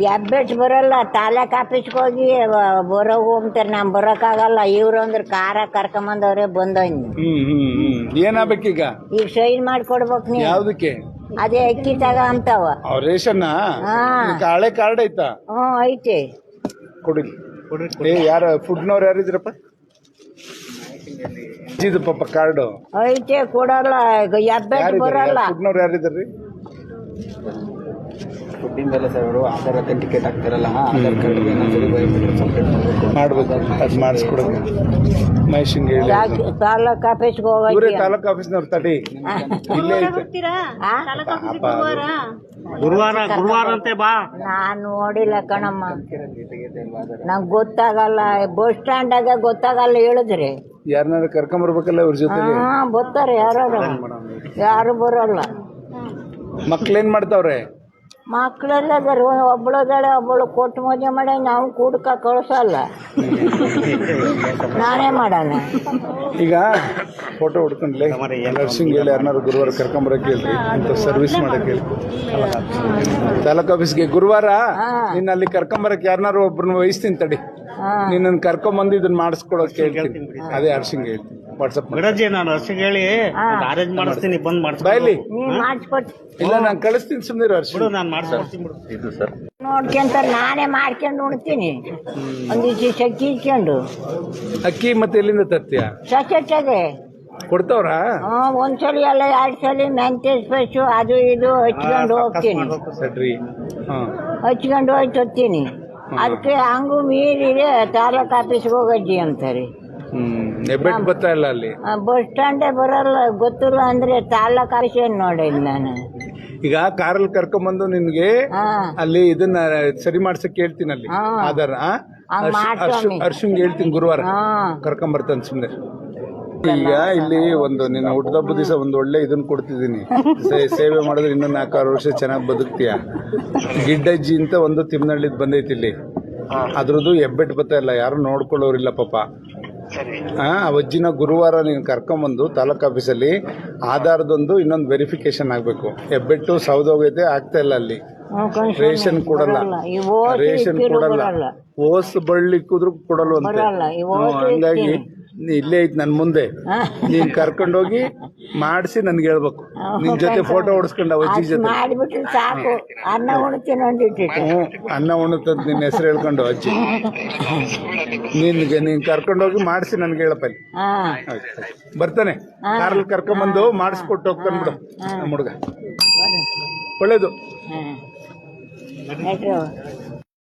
ಹೆಬ್ಬೆಟ್ ಬರಲ್ಲ ತಾಲೂಕ್ ಆಫೀಸ್ಗೆ ಹೋಗಿ ಬರೋ ಹೋಗ್ತಾರೆ ನಾನ್ ಬರೋಕ್ಕಾಗಲ್ಲ. ಇವ್ರು ಅಂದ್ರೆ ಕಾರ ಕರ್ಕೊಂಬಂದವ್ರೆ ಬಂದವ್ನಿ. ಏನಾಗ್ಬೇಕೀಗ? ಈಗ ಸೈನ್ ಮಾಡ್ಕೊಡ್ಬೇಕು ನೀ. ಯಾವ್ದಕ್ಕೆ? ಅದೇ ಅಕ್ಕಿ ತಗ ಅಂತವ. ರೇಷನ್ ಹಳೆ ಕಾರ್ಡ್ ಐತಾ? ಐತೆ. ಕೊಡಿ. ಯಾರ ಫುಡ್ನವ್ರು ಯಾರಿದ್ರಪ್ಪ? ಇದು ಪಾಪ ಕಾರ್ಡು ಐತೆ ಕೊಡಲ್ಲ. ಹೆಬ್ಬೆಟ್ ಬರಲ್ಲ. ಫುಡ್ನವ್ರು ಯಾರಿದ್ರಿ? ಫುಡ್ಡಿಂದೆಲ್ಲ ಸರ್ ಅವರು ಆಧಾರ್ ಅಥೆಂಟಿಕೇಟ್ ಆಗ್ತಾರಲ್ಲ, ಆಧಾರ್ ಕಾರ್ಡ್ ಮಾಡ್ಬೇಕು. ಅದು ಮಾಡಿಸ್ಕೊಡೋದು ಮಹೇಶನ್ಗೆ ಹೇಳಿ. ತಾಲೂಕ್ ಆಫೀಸ್ಗೆ ಹೋಗಿ ಇವರೇ ತಾಲೂಕ್ ಆಫೀಸ್ನವ್ರು ತಡಿ ಇಲ್ಲೇ ಐತೆ. ಗುರುವಾರ ಅಂತೆ ಬಾ. ನಾನು ನೋಡಿಲ್ಲ ಕಣಮ್ಮ, ನಂಗೆ ಗೊತ್ತಾಗಲ್ಲ. ಬಸ್ ಸ್ಟ್ಯಾಂಡಾಗ ಗೊತ್ತಾಗಲ್ಲ ಹೇಳಿದ್ರೆ. ಯಾರನ್ನಾರು ಕರ್ಕೊಂಬರ್ಬೇಕಲ್ಲ ಇವ್ರ ಜೊತೆ. ಬರ್ತಾರೆ ಯಾರು ಬರಲ್ಲ. ಮಕ್ಳೇನ್ ಮಾಡ್ತಾವ್ರೆ? ಮಕ್ಕಳೆಲ್ಲ ಒಬ್ಬಳದಾಳೆ, ಒಬ್ಬಳು ಕೊಟ್ಟು ಮದುವೆ ಮಾಡಿ ನಾವು ಕೂಡ್ಕ ಕಳ್ಸಲ್ಲ. ನಾನೇ ಮಾಡೋಣ. ಈಗ ಫೋಟೋ ಹೊಡ್ಕೊಂಡ್ಲೆ ನರ್ಸಿಂಗ್ ಹೇಳಿ ಯಾರನ್ನಾರು ಗುರುವಾರ ಕರ್ಕೊಂಬರಕ್ಕೆ ಹೇಳ್ರಿ ಅಂತ ಸರ್ವಿಸ್ ಮಾಡಕ್ಕೆ ಹೇಳಿ. ತಾಲೂಕ್ ಆಫೀಸ್ಗೆ ಗುರುವಾರ ನಿನ್ನ ಅಲ್ಲಿ ಕರ್ಕೊಂಬರಕ್ಕೆ ಯಾರನ್ನಾರು ಒಬ್ರನ್ನ ವಹಿಸ್ತೀನಿ ತಡಿ. ನಿನ್ನ ಕರ್ಕೊಂಬಂದು ಇದನ್ನ ಮಾಡಿಸ್ಕೊಡೋಕೆ ಹೇಳ್ತೀನಿ. ಅದೇ ನರ್ಸಿಂಗ್ ಹೇಳ್ತೀನಿ. ವಾಟ್ಸಪ್ ನಾನು ಹರ್ಷಿಗೆ ಹೇಳಿ ಅರೇಂಜ್ ಮಾಡಿಸ್ತೀನಿ, ಬಂದ್ ಬಾಯ್ಲಿ. ಮಾಡಿಸ್ಕೊಡ್ತೀನಿ. ಇಲ್ಲ ನಾನು ಕಳಿಸ್ತೀನಿ, ಸುಮ್ಮನೆ ಹರ್ಷ. ನಾನು ಮಾಡಿಸ್ಕೊಡ್ತೀನಿ. ಇದು ಸರ್ ನೋಡ್ಕೊಂತಾರೆ, ನಾನೇ ಮಾಡ್ಕೊಂಡು ಉಣ್ತೀನಿ. ಒಂದಿಷ್ಟು ಅಕ್ಕಿ ಇಟ್ಕೊಂಡು. ಅಕ್ಕಿ ಮತ್ತೆ ಎಲ್ಲಿಂದ ತರ್ತೀಯ? ಸಚೆಟ್ಟದೆ ಕೊಡ್ತಾವ್ರ? ಒಂದ್ಸಲಿ ಅಲ್ಲ 2 ಸಲ ಮೆಂತೆ ಸ್ಪೆಷು ಅದು ಇದು ಹಚ್ಕೊಂಡು ಹೋಗ್ತೀನಿ. ಸರಿ. ಹಚ್ಕೊಂಡು ಹೋಯ್ತು ಹೋಗ್ತೀನಿ. ಅದಕ್ಕೆ ಹಂಗೂ ಮೀರಿದೆ ತಾಲೂಕ್ ಆಫೀಸ್ಗೆ ಹೋಗಜ್ಜಿ ಅಂತಾರೆ. ಹೆಬ್ಬೆಟ್ ಬರ್ತಾ ಇಲ್ಲ ಅಲ್ಲಿ. ಬಸ್ ಸ್ಟ್ಯಾಂಡೇ ಬರಲ್ಲ. ಗೊತ್ತಿಲ್ಲ ಅಂದ್ರೆ ತಾಲೂಕ್ ಆಫೀಸ್ ಏನ್ ನೋಡಿಲ್ಲ ನಾನು. ಈಗ ಕಾರಲ್ಲಿ ಕರ್ಕೊಂಬಂದು ನಿನ್ಗೆ ಅಲ್ಲಿ ಇದನ್ನ ಸರಿ ಮಾಡ್ಸಕ್ ಹೇಳ್ತೀನಿ ಅಲ್ಲಿ ಆಧಾರ. ಹರ್ಷಂಗ್ ಹೇಳ್ತೀನಿ ಗುರುವಾರ ಕರ್ಕೊಂಬರ್ತಾನೆ ಸುಮ್ನೆ. ಈಗ ಇಲ್ಲಿ ಒಂದು ನಿನ್ನ ಹುಟ್ಟದಬ್ಬ ದಿವಸ ಒಂದು ಒಳ್ಳೆ ಇದನ್ನ ಕೊಡ್ತಿದ್ದೀನಿ. ಸೇವೆ ಮಾಡಿದ್ರೆ ಇನ್ನೂ 4-6 ವರ್ಷ ಚೆನ್ನಾಗಿ ಬದುಕ್ತೀಯ. ಗಿಡ್ಡಜ್ಜಿ ಅಂತ ಒಂದು ತಿಮ್ಮನಹಳ್ಳಿದ್ ಬಂದೈತಿ ಇಲ್ಲಿ. ಅದ್ರದ್ದು ಹೆಬ್ಬೆಟ್ ಬರ್ತಾ ಇಲ್ಲ, ಯಾರು ನೋಡ್ಕೊಳ್ಳೋರಿಲ್ಲ ಪಾಪ. ಆ ಅಜ್ಜಿನ ಗುರುವಾರ ನೀನು ಕರ್ಕೊಂಬಂದು ತಾಲೂಕ್ ಆಫೀಸಲ್ಲಿ ಆಧಾರದೊಂದು ಇನ್ನೊಂದು ವೆರಿಫಿಕೇಶನ್ ಆಗ್ಬೇಕು. ಹೆಬ್ಬೆಟ್ಟು ಸೌದೋಗೈತೆ, ಆಗ್ತಾ ಇಲ್ಲ ಅಲ್ಲಿ. ರೇಷನ್ ಕೊಡಲ್ಲ, ರೇಷನ್ ಕೊಡಲ್ಲ. ಓಸ್ ಬಳ್ಳಿಕ್ಕಿದ್ರು ಕೊಡಲ್ವಂತೆ. ಹಂಗಾಗಿ ಇಲ್ಲೇ ಐತಿ ನನ್ ಮುಂದೆ. ನೀನ್ ಕರ್ಕೊಂಡೋಗಿ ಮಾಡಿಸಿ ನನ್ಗೆ ಹೇಳ್ಬೇಕು. ನಿನ್ ಜೊತೆ ಫೋಟೋ ಹೊಡ್ಸ್ಕೊಂಡ ಅಜ್ಜಿ ಜೊತೆ. ಸಾಕು, ಅನ್ನ ಉಣ್ತೀನಿ. ಅನ್ನ ಉಣ್ಣುತ್ತಂತ ನಿನ್ನ ಹೆಸರು ಹೇಳ್ಕೊಂಡು ಅಜ್ಜಿ. ನೀನ್ ಕರ್ಕೊಂಡೋಗಿ ಮಾಡಿಸಿ ನನ್ಗೆ ಹೇಳಪ್ಪ. ಬರ್ತಾನೆ ಕಾರಲ್ಲಿ ಕರ್ಕೊಂಬಂದು ಮಾಡಿಸ್ಕೊಟ್ಟು ಹೋಗ್ತಾನೆ ಬಿಡು ನಮ್ಮ ಹುಡುಗ. ಒಳ್ಳೇದು.